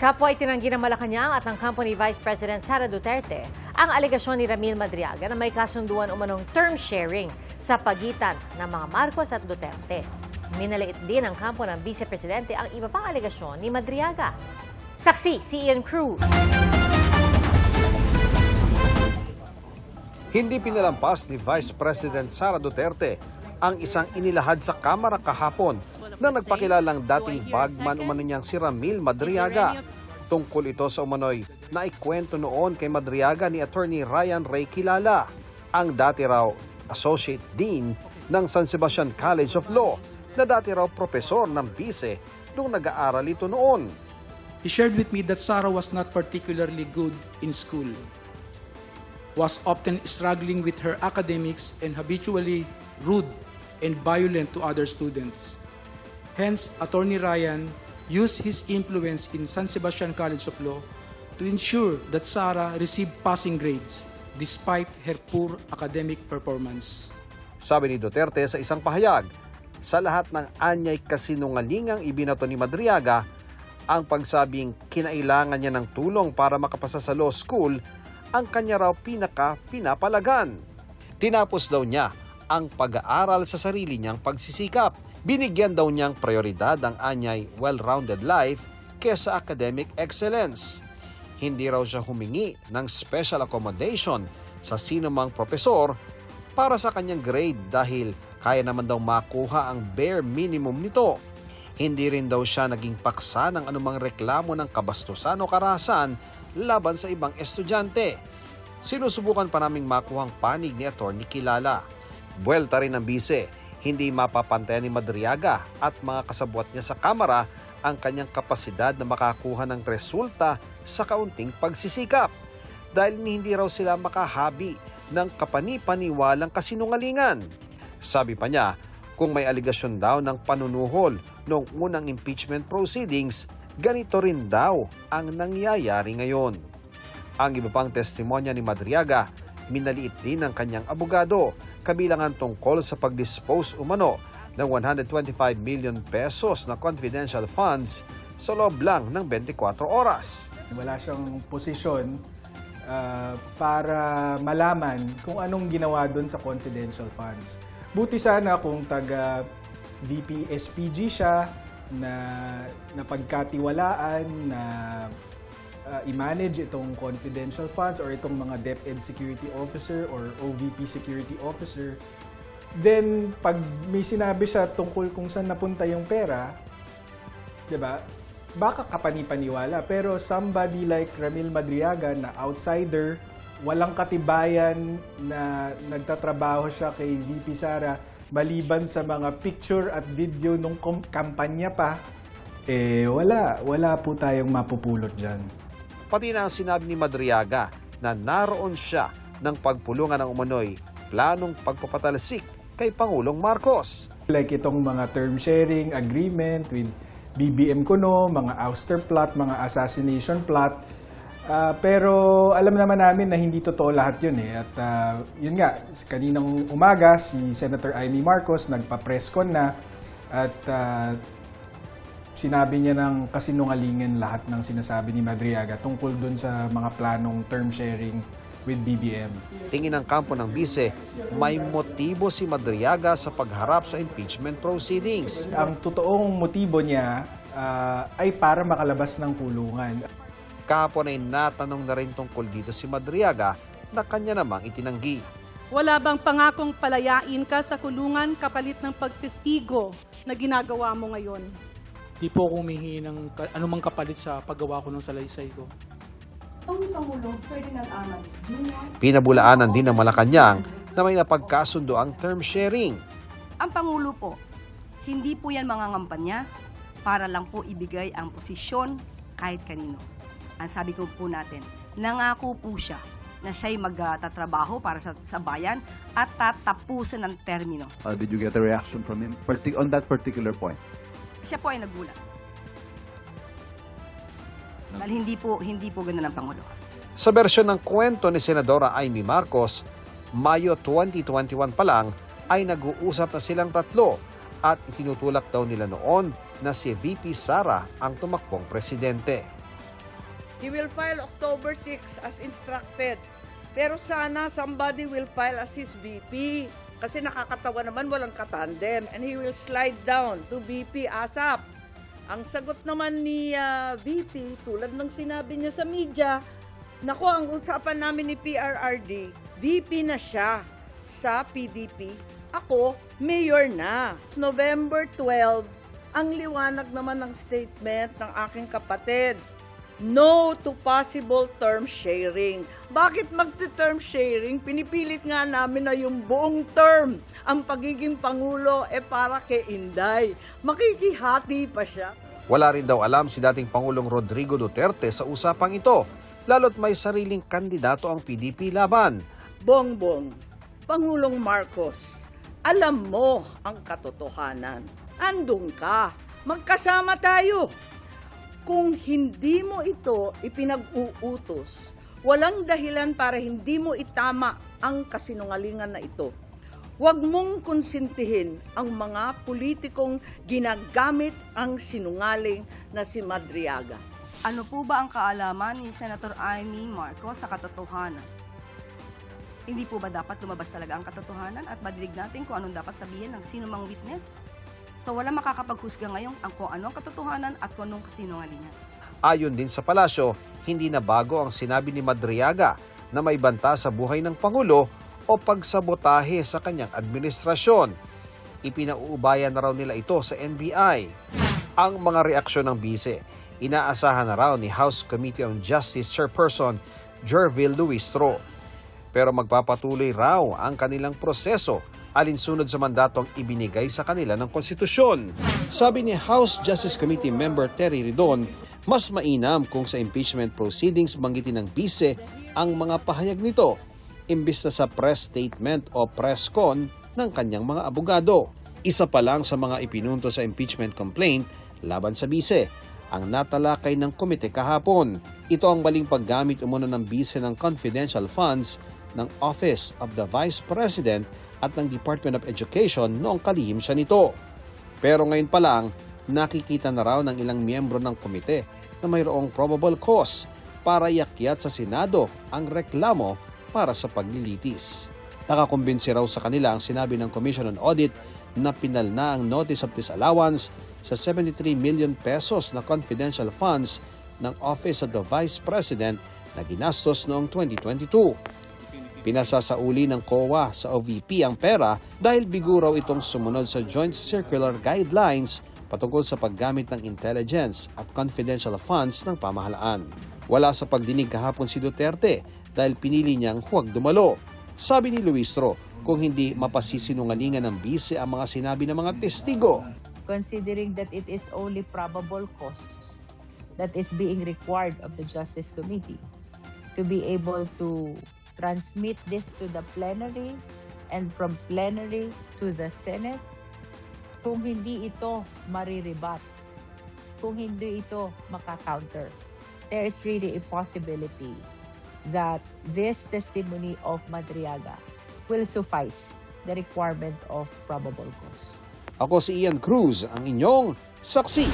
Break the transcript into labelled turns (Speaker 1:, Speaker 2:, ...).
Speaker 1: Kapwa itinanggi ng Malacanang at ng kampo ni Vice President Sara Duterte ang alegasyon ni Ramil Madriaga na may kasunduan umanong term sharing sa pagitan ng mga Marcos at Duterte. Minaliit din ng kampo ng Vice Presidente ang iba pang alegasyon ni Madriaga. Saksi si Ian Cruz.
Speaker 2: Hindi pinalampas ni Vice President Sara Duterte ang isang inilahad sa Kamara kahapon na nagpakilalang dating bagman umano niyang si Ramil Madriaga. Tungkol ito sa umano'y naikwento noon kay Madriaga ni Attorney Ryan Ray Kilala, ang dati raw Associate Dean ng San Sebastian College of Law na dati raw propesor ng Bise nung nag-aaral ito noon.
Speaker 3: He shared with me that Sara was not particularly good in school, was often struggling with her academics and habitually rude and violent to other students. Hence, Attorney Ryan used his influence in San Sebastian College of Law to ensure that Sara received passing grades despite her poor academic performance.
Speaker 2: Sabi ni Duterte sa isang pahayag, sa lahat ng anyay kasinungalingang ibinato ni Madriaga, ang pagsabing kinailangan niya ng tulong para makapasa sa law school, ang kanya raw pinapalagan. Tinapos daw niya ang pag-aaral sa sarili niyang pagsisikap. Binigyan daw niyang prioridad ang anyay well-rounded life kesa academic excellence. Hindi raw siya humingi ng special accommodation sa sinumang propesor para sa kanyang grade dahil kaya naman daw makuha ang bare minimum nito. Hindi rin daw siya naging paksa ng anumang reklamo ng kabastusan o karahasan laban sa ibang estudyante. Sinusubukan pa naming makuhang panig ni Attorney Kilala. Buwelta rin ng bise, hindi mapapantayan ni Madriaga at mga kasabwat niya sa Kamara ang kanyang kapasidad na makakuha ng resulta sa kaunting pagsisikap. Dahil hindi raw sila makahabi ng kapanipaniwalang kasinungalingan. Sabi pa niya, kung may aligasyon daw ng panunuhol noong unang impeachment proceedings, ganito rin daw ang nangyayari ngayon. Ang iba pang testimonya ni Madriaga, minaliit din ng kanyang abogado, kabilangan tungkol sa pag-dispose umano ng 125 million pesos na confidential funds sa loob lang ng 24 oras.
Speaker 4: Wala siyang posisyon para malaman kung anong ginawa doon sa confidential funds. Buti sana kung taga VP SPG siya na napagkatiwalaan na i-manage itong confidential funds or itong mga DepEd Security Officer or OVP Security Officer. Then, pag may sinabi siya tungkol kung saan napunta yung pera, diba, baka kapanipaniwala. Pero somebody like Ramil Madriaga na outsider, walang katibayan na nagtatrabaho siya kay VP Sara, maliban sa mga picture at video nung kampanya pa, wala po tayong mapupulot dyan.
Speaker 2: Pati na ang sinabi ni Madriaga na naroon siya ng pagpulungan ng umano'y planong pagpapatalsik kay Pangulong Marcos.
Speaker 4: Like itong mga term sharing agreement with BBM Kuno, mga ouster plot, mga assassination plot. Pero alam naman namin na hindi totoo lahat yun eh. At yun nga, kaninang umaga si Senator Amy Marcos nagpa-presscon na at sinabi niya ng kasinungalingan lahat ng sinasabi ni Madriaga tungkol dun sa mga planong term sharing with BBM.
Speaker 2: Tingin ng kampo ng bise, may motibo si Madriaga sa pagharap sa impeachment proceedings.
Speaker 4: Ang totoong motibo niya ay para makalabas ng kulungan.
Speaker 2: Kahapon ay natanong na rin tungkol dito si Madriaga na kanya namang itinanggi.
Speaker 5: Wala bang pangakong palayain ka sa kulungan kapalit ng pagtestigo na ginagawa mo ngayon?
Speaker 3: Di po ako humihingi ng anumang kapalit sa paggawa ko ng salaysay ko.
Speaker 6: Pangulo Ferdinand R. Jr.
Speaker 2: Pinabulaanan din ng Malacanang na may napagkasundo ang term sharing.
Speaker 6: Ang Pangulo po, hindi po yan mga ngampanya para lang po ibigay ang posisyon kahit kanino. Ang sabi ko po natin, nangako po siya na siya'y magtatrabaho para sa bayan at tatapusin ng termino.
Speaker 7: Did you get a reaction from him on that particular point?
Speaker 6: Siya po ay nagulat. Dahil hindi po ganda ng Pangulo.
Speaker 2: Sa bersyon ng kwento ni Senadora Amy Marcos, Mayo 2021 pa lang ay nag-uusap na silang tatlo at itinutulak daw nila noon na si VP Sara ang tumakbong presidente.
Speaker 8: He will file October 6 as instructed. Pero sana somebody will file as his VP. Kasi nakakatawa naman, walang katandem. And he will slide down to VP ASAP. Ang sagot naman ni VP, tulad ng sinabi niya sa media, nako, ang usapan namin ni PRRD, VP na siya sa PDP. Ako, mayor na. November 12, ang liwanag naman ng statement ng aking kapatid. No to possible term sharing. Bakit magte-term sharing? Pinipilit nga namin na yung buong term, ang pagiging Pangulo, para kay Inday. Makikihati pa siya.
Speaker 2: Wala rin daw alam si dating Pangulong Rodrigo Duterte sa usapang ito, lalo't may sariling kandidato ang PDP laban.
Speaker 8: Bongbong, Pangulong Marcos, alam mo ang katotohanan. Andun ka. Magkasama tayo. Kung hindi mo ito ipinag-uutos, walang dahilan para hindi mo itama ang kasinungalingan na ito. Huwag mong konsintihin ang mga politikong ginagamit ang sinungaling na si Madriaga.
Speaker 6: Ano po ba ang kaalaman ni Senator Amy Marcos sa katotohanan? Hindi po ba dapat lumabas talaga ang katotohanan at madinig natin kung anong dapat sabihin ng sino mang witness? So wala makakapaghusga ngayon kung ano ang katotohanan at kung anong kasinungalingan.
Speaker 2: Ayon din sa palasyo, hindi na bago ang sinabi ni Madriaga na may banta sa buhay ng Pangulo o pagsabotahe sa kanyang administrasyon. Ipinauubayan na raw nila ito sa NBI. Ang mga reaksyon ng bise, inaasahan na raw ni House Committee on Justice Chairperson Jervil Luistro. Pero magpapatuloy raw ang kanilang proseso alinsunod sa mandatong ibinigay sa kanila ng konstitusyon. Sabi ni House Justice Committee member Terry Ridon, mas mainam kung sa impeachment proceedings banggitin ng bise ang mga pahayag nito, imbis na sa press statement o press con ng kanyang mga abogado. Isa pa lang sa mga ipinunto sa impeachment complaint laban sa bise, ang natalakay ng komite kahapon. Ito ang maling paggamit umano ng bise ng confidential funds ng Office of the Vice President at ng Department of Education noong kalihim siya nito. Pero ngayon pa lang, nakikita na raw ng ilang miyembro ng komite na mayroong probable cause para iakyat sa Senado ang reklamo para sa paglilitis. Nakakumbinsi raw sa kanila ang sinabi ng Commission on Audit na pinal na ang notice of disallowance sa 73 million pesos na confidential funds ng Office of the Vice President na ginastos noong 2022. Pinasasauli ng COA sa OVP ang pera dahil bigo raw itong sumunod sa Joint Circular Guidelines patungkol sa paggamit ng intelligence at confidential funds ng pamahalaan. Wala sa pagdinig kahapon si Duterte dahil pinili niyang huwag dumalo. Sabi ni Luistro, kung hindi mapasisinungalingan ng bise ang mga sinabi ng mga testigo.
Speaker 9: Considering that it is only probable cause that is being required of the Justice Committee to be able to transmit this to the plenary and from plenary to the Senate, kung hindi ito mariribat, kung hindi ito makakounter, there is really a possibility that this testimony of Madriaga will suffice the requirement of probable cause.
Speaker 2: Ako si Ian Cruz, ang inyong saksi.